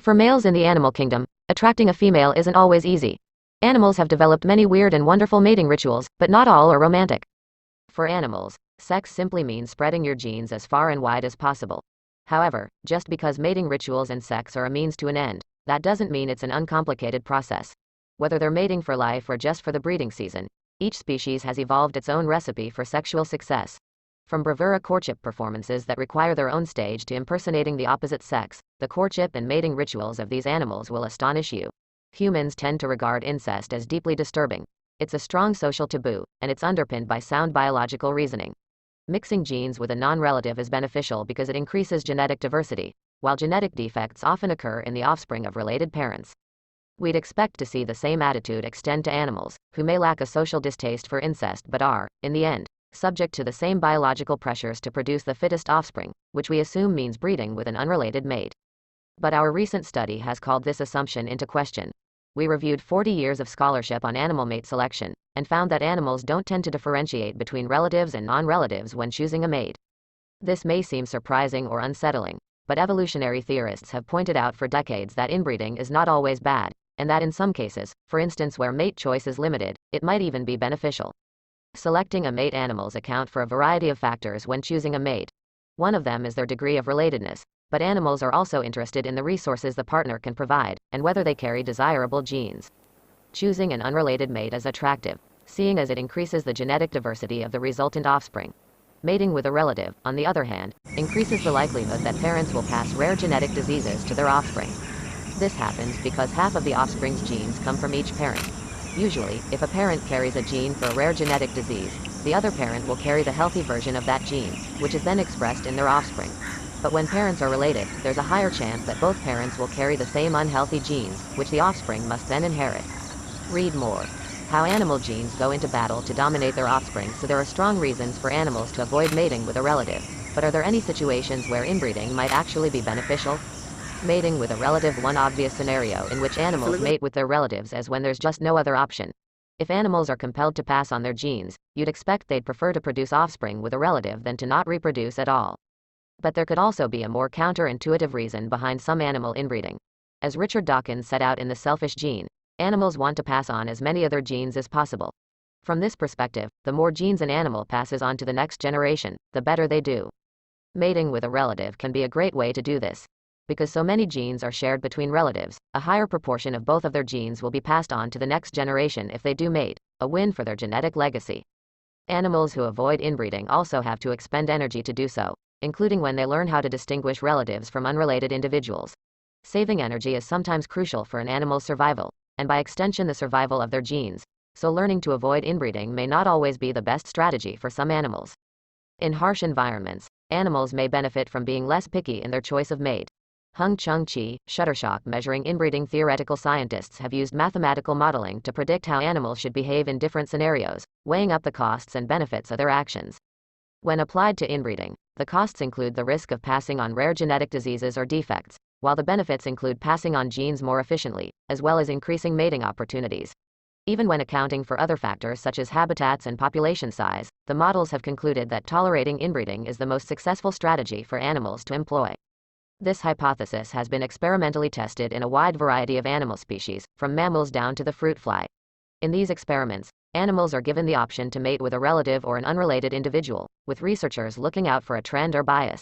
For males in the animal kingdom, attracting a female isn't always easy. Animals have developed many weird and wonderful mating rituals, but not all are romantic. For animals, sex simply means spreading your genes as far and wide as possible. However, just because mating rituals and sex are a means to an end, that doesn't mean it's an uncomplicated process. Whether they're mating for life or just for the breeding season, each species has evolved its own recipe for sexual success. From bravura courtship performances that require their own stage to impersonating the opposite sex, the courtship and mating rituals of these animals will astonish you. Humans tend to regard incest as deeply disturbing. It's a strong social taboo, and it's underpinned by sound biological reasoning. Mixing genes with a non-relative is beneficial because it increases genetic diversity, while genetic defects often occur in the offspring of related parents. We'd expect to see the same attitude extend to animals, who may lack a social distaste for incest but are, in the end, subject to the same biological pressures to produce the fittest offspring, which we assume means breeding with an unrelated mate. But our recent study has called this assumption into question. We reviewed 40 years of scholarship on animal mate selection, and found that animals don't tend to differentiate between relatives and non-relatives when choosing a mate. This may seem surprising or unsettling, but evolutionary theorists have pointed out for decades that inbreeding is not always bad, and that in some cases, for instance where mate choice is limited, it might even be beneficial. Selecting a mate. Animals account for a variety of factors when choosing a mate. One of them is their degree of relatedness, but animals are also interested in the resources the partner can provide, and whether they carry desirable genes. Choosing an unrelated mate is attractive, seeing as it increases the genetic diversity of the resultant offspring. Mating with a relative, on the other hand, increases the likelihood that parents will pass rare genetic diseases to their offspring. This happens because half of the offspring's genes come from each parent. Usually, if a parent carries a gene for a rare genetic disease, the other parent will carry the healthy version of that gene, which is then expressed in their offspring. But when parents are related, there's a higher chance that both parents will carry the same unhealthy genes, which the offspring must then inherit. Read more. How animal genes go into battle to dominate their offspring. So there are strong reasons for animals to avoid mating with a relative, but are there any situations where inbreeding might actually be beneficial? Mating with a relative. One obvious scenario in which animals mate with their relatives is when there's just no other option. If animals are compelled to pass on their genes, you'd expect they'd prefer to produce offspring with a relative than to not reproduce at all. But there could also be a more counterintuitive reason behind some animal inbreeding. As Richard Dawkins set out in The Selfish Gene, animals want to pass on as many of their genes as possible. From this perspective, the more genes an animal passes on to the next generation, the better they do. Mating with a relative can be a great way to do this. Because so many genes are shared between relatives, a higher proportion of both of their genes will be passed on to the next generation if they do mate, a win for their genetic legacy. Animals who avoid inbreeding also have to expend energy to do so, including when they learn how to distinguish relatives from unrelated individuals. Saving energy is sometimes crucial for an animal's survival, and by extension the survival of their genes, so learning to avoid inbreeding may not always be the best strategy for some animals. In harsh environments, animals may benefit from being less picky in their choice of mate. Hung-Chung Chi, Shutterstock measuring inbreeding. Theoretical scientists have used mathematical modeling to predict how animals should behave in different scenarios, weighing up the costs and benefits of their actions. When applied to inbreeding, the costs include the risk of passing on rare genetic diseases or defects, while the benefits include passing on genes more efficiently, as well as increasing mating opportunities. Even when accounting for other factors such as habitats and population size, the models have concluded that tolerating inbreeding is the most successful strategy for animals to employ. This hypothesis has been experimentally tested in a wide variety of animal species, from mammals down to the fruit fly. In these experiments, animals are given the option to mate with a relative or an unrelated individual, with researchers looking out for a trend or bias.